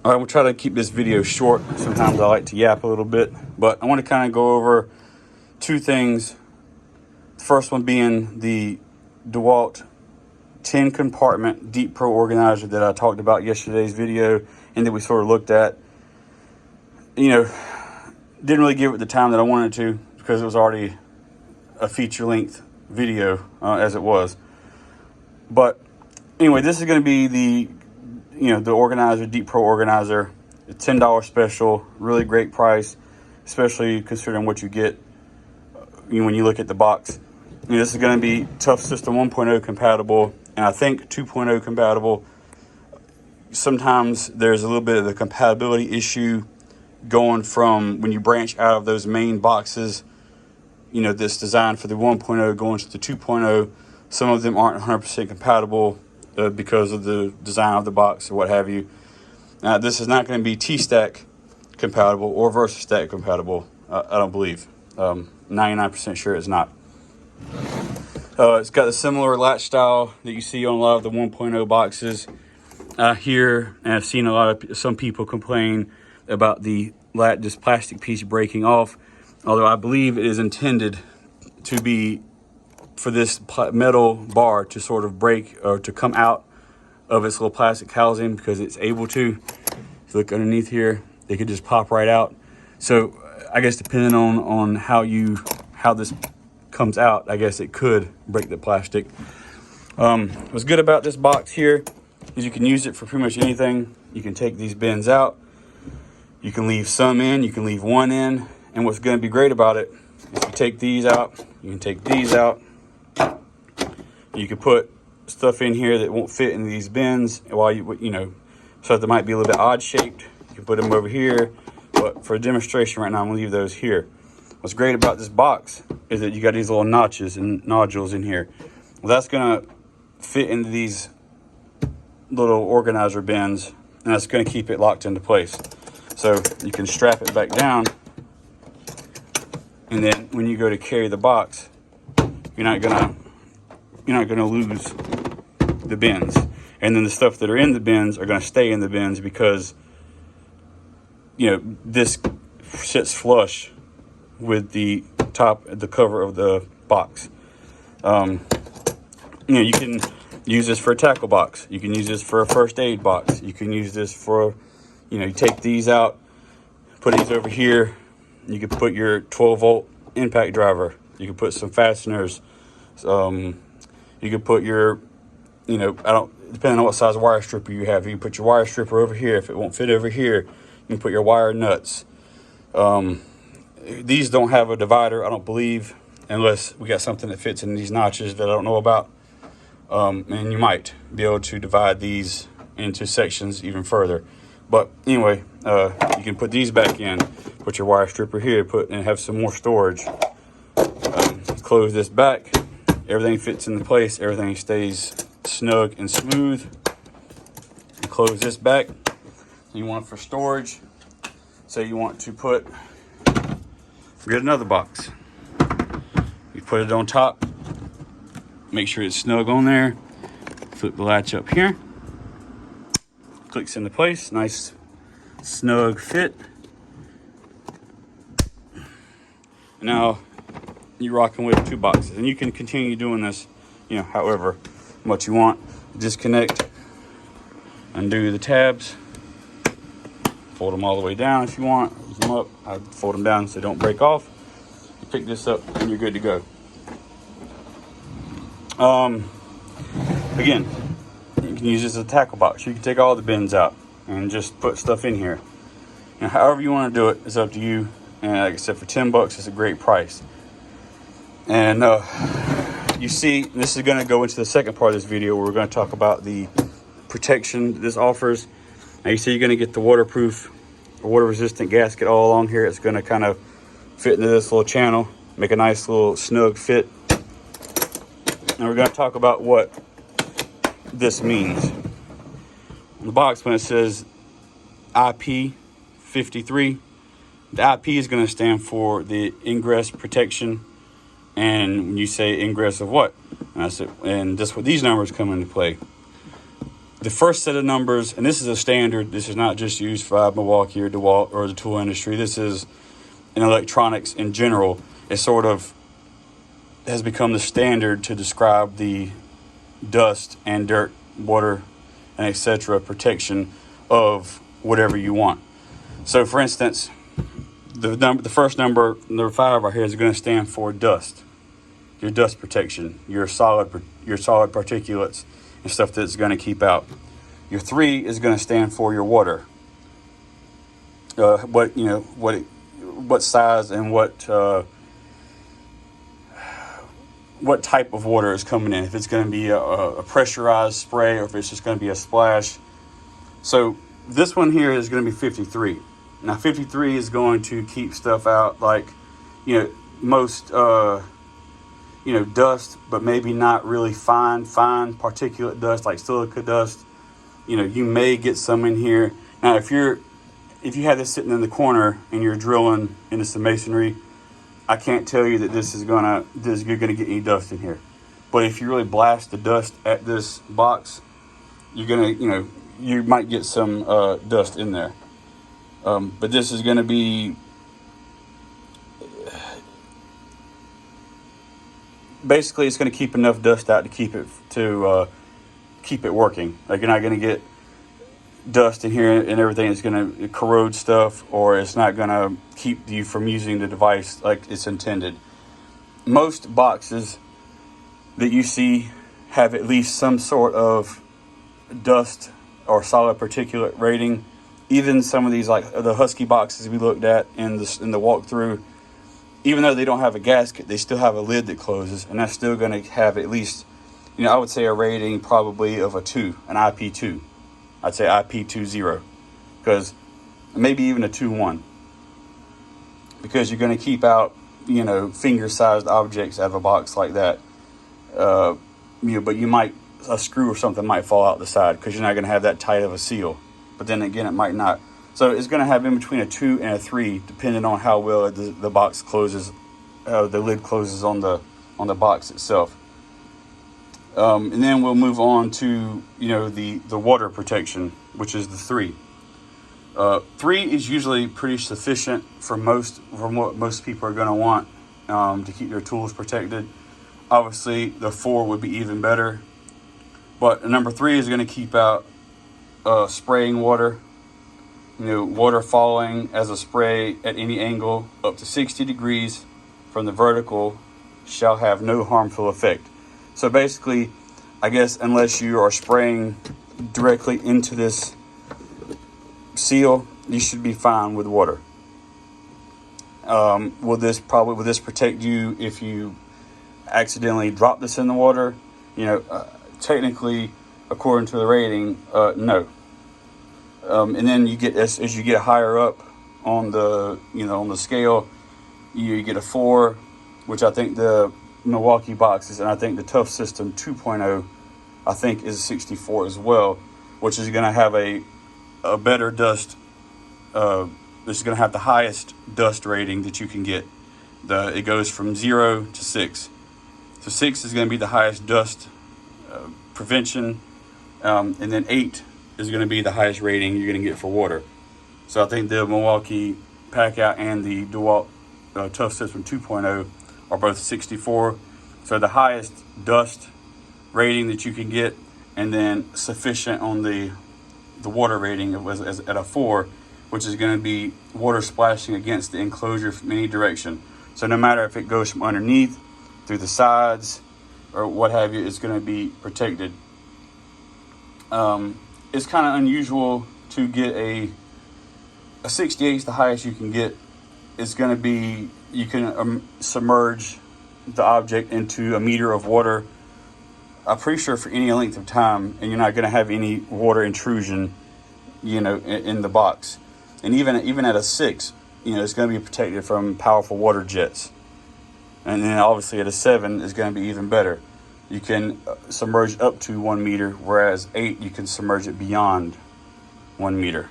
All right, I'm gonna try to keep this video short. Sometimes I like to yap a little bit, but I want to kind of go over two things. The first one being the Dewalt 10 compartment deep pro organizer that I talked about yesterday's video and that we sort of looked at. You know, didn't really give it the time that I wanted to because it was already a feature length video as it was. But anyway, this is going to be the organizer, deep pro organizer, a $10 special, really great price, especially considering what you get when you look at the box. This is going to be Tough System 1.0 compatible, and I think 2.0 compatible. Sometimes there's a little bit of a compatibility issue going from when you branch out of those main boxes, this designed for the 1.0 going to the 2.0. Some of them aren't 100% compatible because of the design of the box or what have you. This is not going to be T-Stack compatible or VersaStack compatible, I don't believe. 99% sure it's not. It's got a similar latch style that you see on a lot of the 1.0 boxes here, and I've seen some people complain about this plastic piece breaking off, although I believe it is intended to be for this metal bar to sort of break or to come out of its little plastic housing, because it's able to. If you look underneath here, they could just pop right out. So I guess depending on how this comes out, I guess it could break the plastic. What's good about this box here is you can use it for pretty much anything. You can take these bins out, you can leave some in, you can leave one in, and what's going to be great about it is you take these out, you can take these out. You can put stuff in here that won't fit in these bins while so that might be a little bit odd shaped. You can put them over here, but for a demonstration right now, I'm gonna leave those here. What's great about this box is that you got these little notches and nodules in here. Well, that's gonna fit into these little organizer bins, and that's gonna keep it locked into place. So you can strap it back down, and then when you go to carry the box, you're not gonna lose the bins. And then the stuff that are in the bins are gonna stay in the bins because this sits flush with the cover of the box. You can use this for a tackle box. You can use this for a first aid box. You can use this for, you take these out, put these over here. You can put your 12-volt impact driver. You can put some fasteners. You can put your, depending on what size wire stripper you have, you can put your wire stripper over here. If it won't fit over here, you can put your wire nuts. These don't have a divider, I don't believe, unless we got something that fits in these notches that I don't know about. And you might be able to divide these into sections even further. But anyway, you can put these back in, put your wire stripper here, and have some more storage. Close this back. Everything fits into place. Everything stays snug and smooth. You close this back. You want it for storage. Say you want to get another box. You put it on top. Make sure it's snug on there. Flip the latch up here. Clicks into place. Nice snug fit. Now you're rocking with 2 boxes, and you can continue doing this, however much you want. Disconnect, undo the tabs, fold them all the way down if you want. Use them up. I fold them down so they don't break off. You pick this up and you're good to go. Again, you can use this as a tackle box. You can take all the bins out and just put stuff in here. However you want to do it, it's up to you. And like I said, for $10, it's a great price. And you see, this is going to go into the second part of this video where we're going to talk about the protection this offers. Now you see you're going to get the waterproof or water resistant gasket all along here. It's going to kind of fit into this little channel, make a nice little snug fit. And we're going to talk about what this means. On the box, when it says IP53, the IP is going to stand for the Ingress Protection. And when you say ingress of what? And that's what these numbers come into play. the first set of numbers, and this is a standard, this is not just used for Milwaukee or Dewalt or the tool industry, this is in electronics in general. It sort of has become the standard to describe the dust and dirt, water, and etc. protection of whatever you want. So for instance, the first number 5 right here is going to stand for dust, your dust protection, your solid particulates and stuff that's going to keep out. Your 3 is going to stand for your water. What size and what type of water is coming in. If it's going to be a pressurized spray or if it's just going to be a splash. So this one here is going to be 53. Now 53 is going to keep stuff out like, most dust, but maybe not really fine particulate dust like silica dust. You may get some in here. Now if you have this sitting in the corner and you're drilling into some masonry, I can't tell you that you're gonna get any dust in here. But if you really blast the dust at this box, you might get some dust in there. But this is gonna be basically, it's going to keep enough dust out to keep it working. Like, you're not going to get dust in here and everything. It's going to corrode stuff, or it's not going to keep you from using the device like it's intended. Most boxes that you see have at least some sort of dust or solid particulate rating. Even some of these, like the Husky boxes we looked at in the walkthrough, even though they don't have a gasket, they still have a lid that closes, and that's still going to have at least, I would say a rating probably of a 2, an IP2. I'd say IP20, because maybe even a 2.1, because you're going to keep out, finger-sized objects out of a box like that. But a screw or something might fall out the side because you're not going to have that tight of a seal. But then again, it might not. So it's going to have in between a 2 and a 3, depending on how well the box closes, the lid closes on the box itself. And then we'll move on to the water protection, which is the 3. 3 is usually pretty sufficient from what most people are going to want to keep their tools protected. Obviously, the 4 would be even better, but number 3 is going to keep out spraying water. Water falling as a spray at any angle up to 60 degrees from the vertical shall have no harmful effect. So basically, I guess unless you are spraying directly into this seal, you should be fine with water. Will this protect you if you accidentally drop this in the water? Technically, according to the rating, no. And then you get as you get higher up on the scale, you get a 4, which I think the Milwaukee boxes, and I think the Tough System 2.0, I think is 64 as well, which is going to have a better dust. This is going to have the highest dust rating that you can get. It goes from 0 to 6. So 6 is going to be the highest dust prevention, and then 8 is going to be the highest rating you're going to get for water. So I think the Milwaukee Packout and the Dewalt Tough System 2.0 are both 64. So the highest dust rating that you can get, and then sufficient on the water rating at a 4, which is going to be water splashing against the enclosure from any direction. So no matter if it goes from underneath, through the sides, or what have you, it's going to be protected. It's kind of unusual to get a 68 is the highest you can get. It's going to be, you can submerge the object into a meter of water, I'm pretty sure for any length of time, and you're not going to have any water intrusion, in the box. And even at a 6, it's going to be protected from powerful water jets. And then obviously at a 7 is going to be even better. You can submerge up to 1 meter, whereas 8, you can submerge it beyond 1 meter.